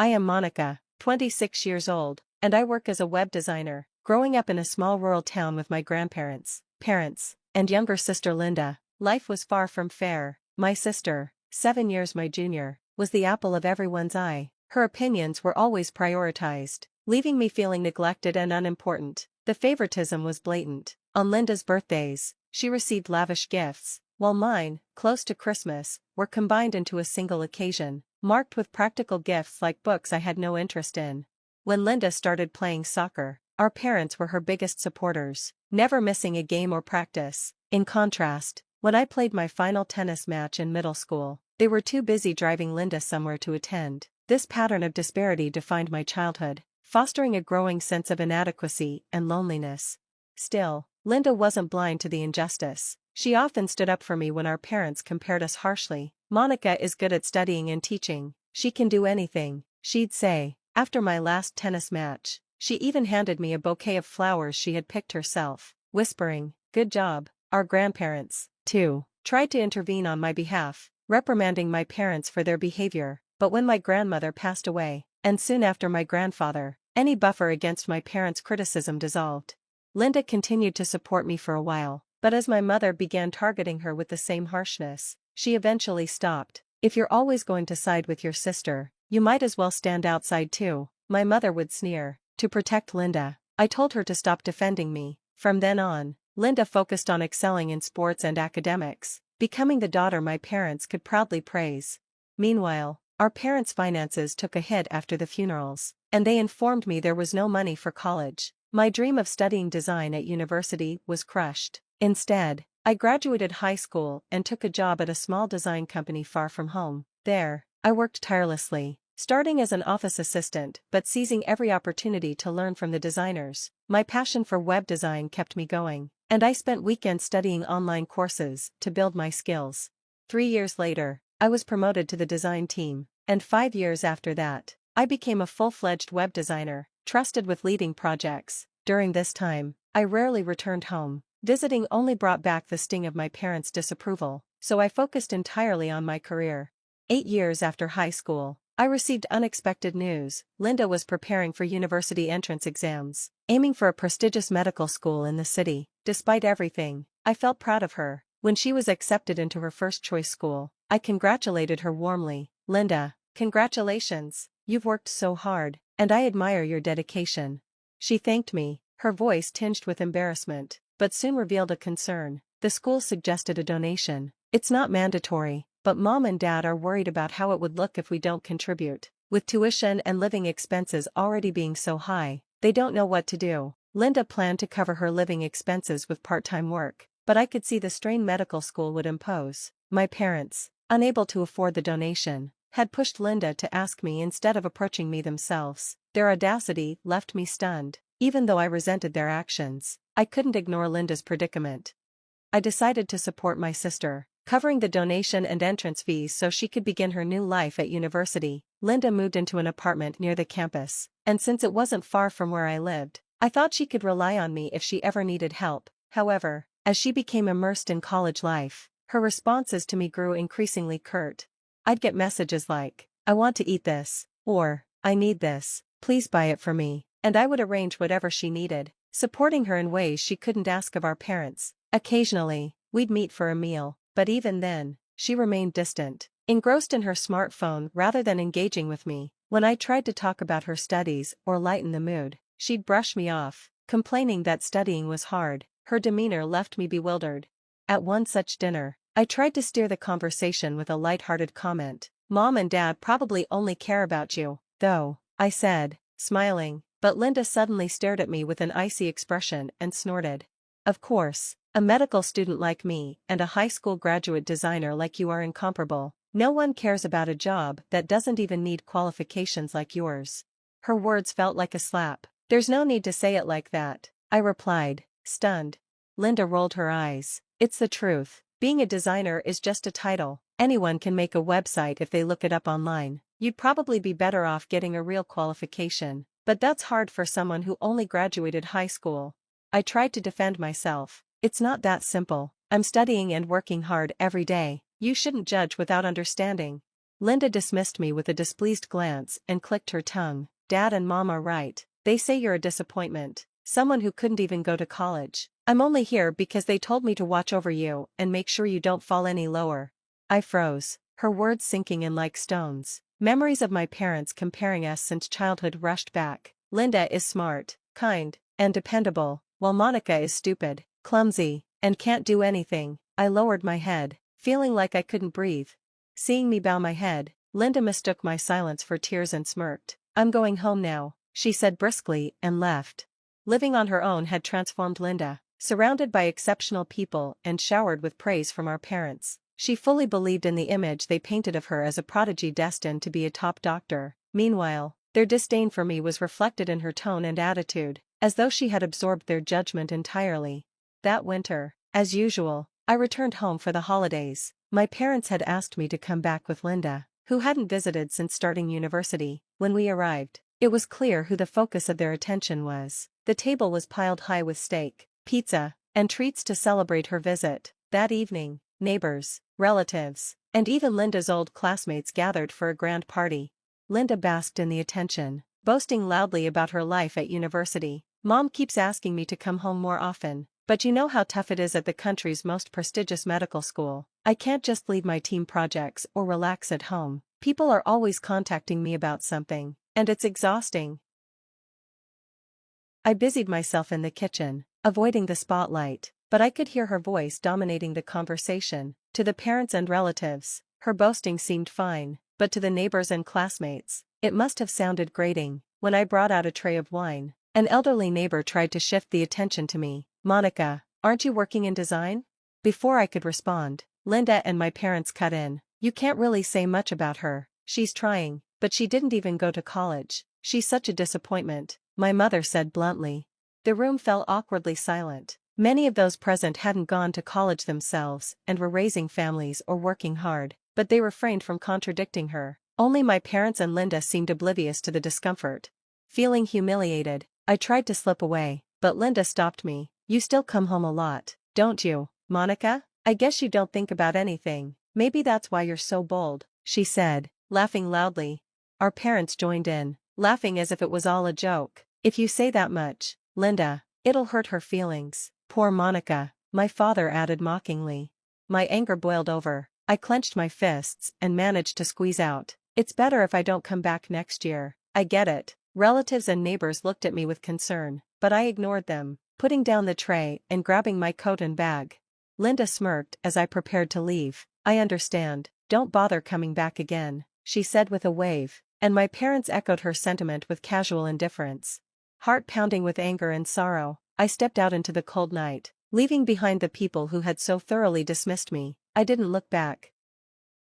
I am Monica, 26 years old, and I work as a web designer, growing up in a small rural town with my grandparents, parents, and younger sister Linda. Life was far from fair. My sister, 7 years my junior, was the apple of everyone's eye. Her opinions were always prioritized, leaving me feeling neglected and unimportant. The favoritism was blatant. On Linda's birthdays, she received lavish gifts, while mine, close to Christmas, were combined into a single occasion, marked with practical gifts like books I had no interest in. When Linda started playing soccer, our parents were her biggest supporters, never missing a game or practice. In contrast, when I played my final tennis match in middle school, they were too busy driving Linda somewhere to attend. This pattern of disparity defined my childhood, fostering a growing sense of inadequacy and loneliness. Still, Linda wasn't blind to the injustice. She often stood up for me when our parents compared us harshly. "Monica is good at studying and teaching. She can do anything," she'd say. After my last tennis match, she even handed me a bouquet of flowers she had picked herself, whispering, "Good job." Our grandparents, too, tried to intervene on my behalf, reprimanding my parents for their behavior. But when my grandmother passed away, and soon after my grandfather, any buffer against my parents' criticism dissolved. Linda continued to support me for a while, but as my mother began targeting her with the same harshness, she eventually stopped. "If you're always going to side with your sister, you might as well stand outside too," my mother would sneer. To protect Linda, I told her to stop defending me. From then on, Linda focused on excelling in sports and academics, becoming the daughter my parents could proudly praise. Meanwhile, our parents' finances took a hit after the funerals, and they informed me there was no money for college. My dream of studying design at university was crushed. Instead, I graduated high school and took a job at a small design company far from home. There, I worked tirelessly, starting as an office assistant but seizing every opportunity to learn from the designers. My passion for web design kept me going, and I spent weekends studying online courses to build my skills. 3 years later, I was promoted to the design team, and 5 years after that, I became a full-fledged web designer, trusted with leading projects. During this time, I rarely returned home. Visiting only brought back the sting of my parents' disapproval, so I focused entirely on my career. 8 years after high school, I received unexpected news. Linda was preparing for university entrance exams, aiming for a prestigious medical school in the city. Despite everything, I felt proud of her. When she was accepted into her first-choice school, I congratulated her warmly. "Linda, congratulations, you've worked so hard, and I admire your dedication." She thanked me, her voice tinged with embarrassment, but soon revealed a concern. "The school suggested a donation. It's not mandatory, but Mom and Dad are worried about how it would look if we don't contribute. With tuition and living expenses already being so high, they don't know what to do." Linda planned to cover her living expenses with part-time work, but I could see the strain medical school would impose. My parents, unable to afford the donation, had pushed Linda to ask me instead of approaching me themselves. Their audacity left me stunned. Even though I resented their actions, I couldn't ignore Linda's predicament. I decided to support my sister, covering the donation and entrance fees so she could begin her new life at university. Linda moved into an apartment near the campus, and since it wasn't far from where I lived, I thought she could rely on me if she ever needed help. However, as she became immersed in college life, her responses to me grew increasingly curt. I'd get messages like, "I want to eat this," or, "I need this, please buy it for me," and I would arrange whatever she needed, supporting her in ways she couldn't ask of our parents. Occasionally, we'd meet for a meal, but even then, she remained distant, engrossed in her smartphone rather than engaging with me. When I tried to talk about her studies or lighten the mood, she'd brush me off, complaining that studying was hard. Her demeanor left me bewildered. At one such dinner, I tried to steer the conversation with a light-hearted comment. "Mom and Dad probably only care about you, though," I said, smiling, but Linda suddenly stared at me with an icy expression and snorted. "Of course, a medical student like me and a high school graduate designer like you are incomparable. No one cares about a job that doesn't even need qualifications like yours." Her words felt like a slap. "There's no need to say it like that," I replied, stunned. Linda rolled her eyes. "It's the truth. Being a designer is just a title. Anyone can make a website if they look it up online. You'd probably be better off getting a real qualification, but that's hard for someone who only graduated high school." I tried to defend myself. "It's not that simple. I'm studying and working hard every day. You shouldn't judge without understanding." Linda dismissed me with a displeased glance and clicked her tongue. Dad and Mom are right. They say you're a disappointment. Someone who couldn't even go to college. I'm only here because they told me to watch over you and make sure you don't fall any lower. I froze, her words sinking in like stones. Memories of my parents comparing us since childhood rushed back. Linda is smart, kind, and dependable, while Monica is stupid, clumsy, and can't do anything. I lowered my head, feeling like I couldn't breathe. Seeing me bow my head, Linda mistook my silence for tears and smirked. I'm going home now, she said briskly and left. Living on her own had transformed Linda. Surrounded by exceptional people and showered with praise from our parents, she fully believed in the image they painted of her as a prodigy destined to be a top doctor. Meanwhile, their disdain for me was reflected in her tone and attitude, as though she had absorbed their judgment entirely. That winter, as usual, I returned home for the holidays. My parents had asked me to come back with Linda, who hadn't visited since starting university. When we arrived, it was clear who the focus of their attention was. The table was piled high with steak, pizza, and treats to celebrate her visit. That evening, neighbors, relatives, and even Linda's old classmates gathered for a grand party. Linda basked in the attention, boasting loudly about her life at university. Mom keeps asking me to come home more often, but you know how tough it is at the country's most prestigious medical school. I can't just leave my team projects or relax at home. People are always contacting me about something, and it's exhausting. I busied myself in the kitchen, avoiding the spotlight, but I could hear her voice dominating the conversation. To the parents and relatives, her boasting seemed fine, but to the neighbors and classmates, it must have sounded grating. When I brought out a tray of wine, an elderly neighbor tried to shift the attention to me. Monica, aren't you working in design? Before I could respond, Linda and my parents cut in. You can't really say much about her. She's trying, but she didn't even go to college. She's such a disappointment, my mother said bluntly. The room fell awkwardly silent. Many of those present hadn't gone to college themselves and were raising families or working hard, but they refrained from contradicting her. Only my parents and Linda seemed oblivious to the discomfort. Feeling humiliated, I tried to slip away, but Linda stopped me. You still come home a lot, don't you, Monica? I guess you don't think about anything. Maybe that's why you're so bold, she said, laughing loudly. Our parents joined in, laughing as if it was all a joke. If you say that much, Linda, it'll hurt her feelings. Poor Monica, my father added mockingly. My anger boiled over. I clenched my fists and managed to squeeze out. It's better if I don't come back next year. I get it. Relatives and neighbors looked at me with concern, but I ignored them, putting down the tray and grabbing my coat and bag. Linda smirked as I prepared to leave. I understand. Don't bother coming back again, she said with a wave, and my parents echoed her sentiment with casual indifference. Heart pounding with anger and sorrow, I stepped out into the cold night, leaving behind the people who had so thoroughly dismissed me. I didn't look back.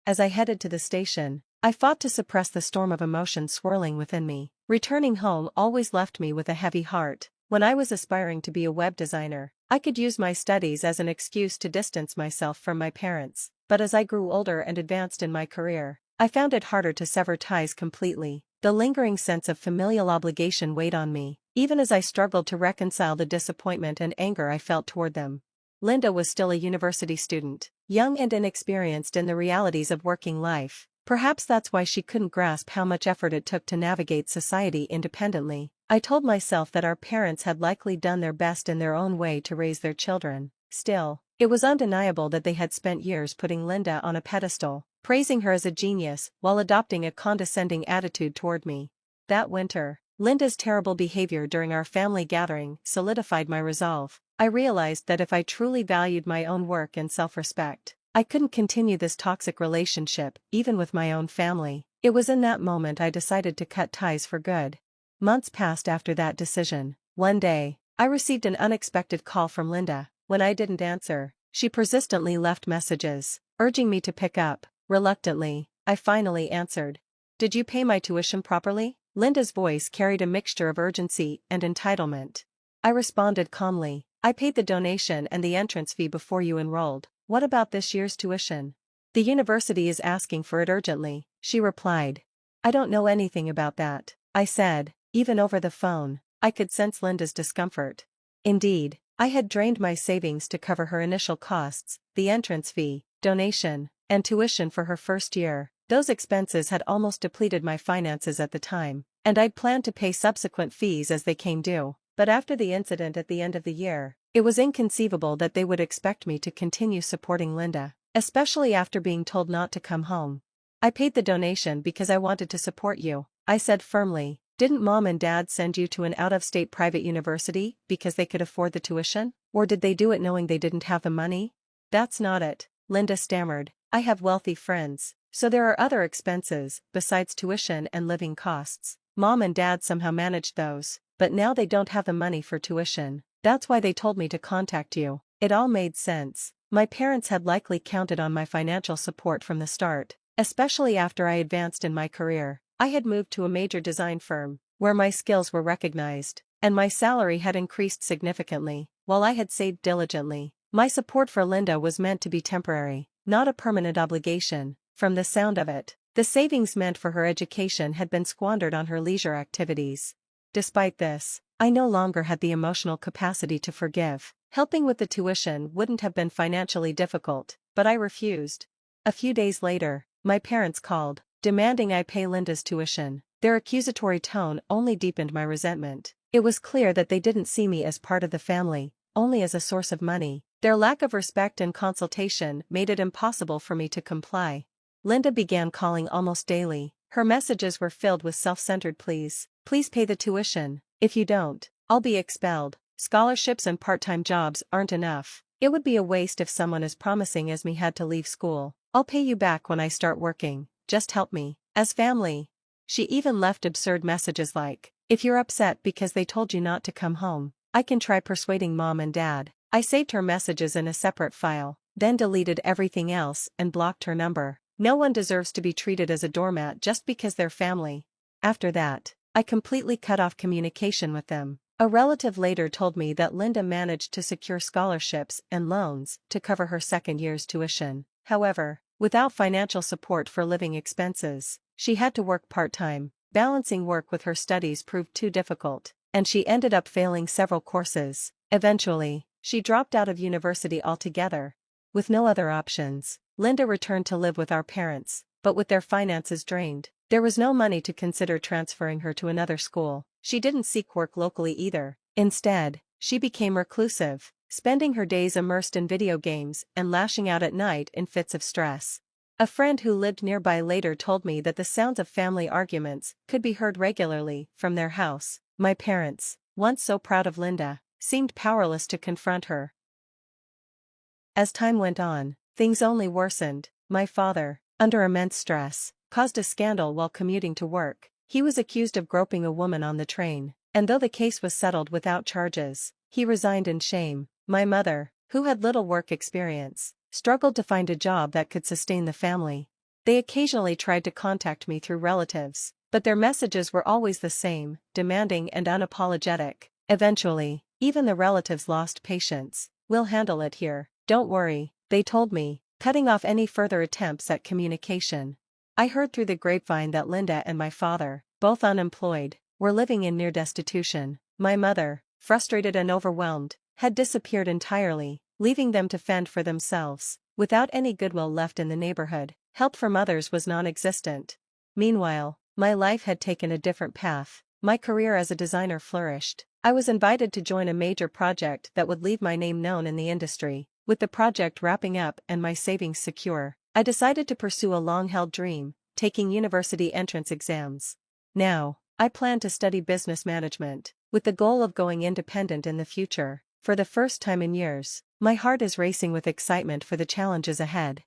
As I headed to the station, I fought to suppress the storm of emotion swirling within me. Returning home always left me with a heavy heart. When I was aspiring to be a web designer, I could use my studies as an excuse to distance myself from my parents. But as I grew older and advanced in my career, I found it harder to sever ties completely. The lingering sense of familial obligation weighed on me, even as I struggled to reconcile the disappointment and anger I felt toward them. Linda was still a university student, young and inexperienced in the realities of working life. Perhaps that's why she couldn't grasp how much effort it took to navigate society independently. I told myself that our parents had likely done their best in their own way to raise their children. Still, it was undeniable that they had spent years putting Linda on a pedestal, praising her as a genius while adopting a condescending attitude toward me. That winter, Linda's terrible behavior during our family gathering solidified my resolve. I realized that if I truly valued my own work and self-respect, I couldn't continue this toxic relationship, even with my own family. It was in that moment I decided to cut ties for good. Months passed after that decision. One day, I received an unexpected call from Linda. When I didn't answer, she persistently left messages, urging me to pick up. Reluctantly, I finally answered. Did you pay my tuition properly? Linda's voice carried a mixture of urgency and entitlement. I responded calmly. I paid the donation and the entrance fee before you enrolled. What about this year's tuition? The university is asking for it urgently, she replied. I don't know anything about that, I said. Even over the phone, I could sense Linda's discomfort. Indeed, I had drained my savings to cover her initial costs, the entrance fee, donation, and tuition for her first year. Those expenses had almost depleted my finances at the time, and I'd planned to pay subsequent fees as they came due. But after the incident at the end of the year, it was inconceivable that they would expect me to continue supporting Linda, especially after being told not to come home. I paid the donation because I wanted to support you, I said firmly. Didn't mom and dad send you to an out-of-state private university because they could afford the tuition? Or did they do it knowing they didn't have the money? That's not it, Linda stammered. I have wealthy friends, so there are other expenses besides tuition and living costs. Mom and dad somehow managed those, but now they don't have the money for tuition. That's why they told me to contact you. It all made sense. My parents had likely counted on my financial support from the start, especially after I advanced in my career. I had moved to a major design firm, where my skills were recognized, and my salary had increased significantly, while I had saved diligently. My support for Linda was meant to be temporary, not a permanent obligation. From the sound of it, the savings meant for her education had been squandered on her leisure activities. Despite this, I no longer had the emotional capacity to forgive. Helping with the tuition wouldn't have been financially difficult, but I refused. A few days later, my parents called, demanding I pay Linda's tuition. Their accusatory tone only deepened my resentment. It was clear that they didn't see me as part of the family, only as a source of money. Their lack of respect and consultation made it impossible for me to comply. Linda began calling almost daily. Her messages were filled with self-centered pleas. Please pay the tuition. If you don't, I'll be expelled. Scholarships and part-time jobs aren't enough. It would be a waste if someone as promising as me had to leave school. I'll pay you back when I start working. Just help me. As family. She even left absurd messages like, if you're upset because they told you not to come home, I can try persuading mom and dad. I saved her messages in a separate file, then deleted everything else and blocked her number. No one deserves to be treated as a doormat just because they're family. After that, I completely cut off communication with them. A relative later told me that Linda managed to secure scholarships and loans to cover her second year's tuition. However, without financial support for living expenses, she had to work part-time. Balancing work with her studies proved too difficult, and she ended up failing several courses. Eventually, she dropped out of university altogether. With no other options, Linda returned to live with our parents, but with their finances drained, there was no money to consider transferring her to another school. She didn't seek work locally either. Instead, she became reclusive, spending her days immersed in video games and lashing out at night in fits of stress. A friend who lived nearby later told me that the sounds of family arguments could be heard regularly from their house. My parents, once so proud of Linda, seemed powerless to confront her. As time went on, things only worsened. My father, under immense stress, caused a scandal while commuting to work. He was accused of groping a woman on the train, and though the case was settled without charges, he resigned in shame. My mother, who had little work experience, struggled to find a job that could sustain the family. They occasionally tried to contact me through relatives, but their messages were always the same, demanding and unapologetic. Eventually, even the relatives lost patience. We'll handle it here. Don't worry, they told me, cutting off any further attempts at communication. I heard through the grapevine that Linda and my father, both unemployed, were living in near destitution. My mother, frustrated and overwhelmed, had disappeared entirely, leaving them to fend for themselves. Without any goodwill left in the neighborhood, help from others was non-existent. Meanwhile, my life had taken a different path. My career as a designer flourished. I was invited to join a major project that would leave my name known in the industry. With the project wrapping up and my savings secure, I decided to pursue a long-held dream, taking university entrance exams. Now, I plan to study business management, with the goal of going independent in the future. For the first time in years, my heart is racing with excitement for the challenges ahead.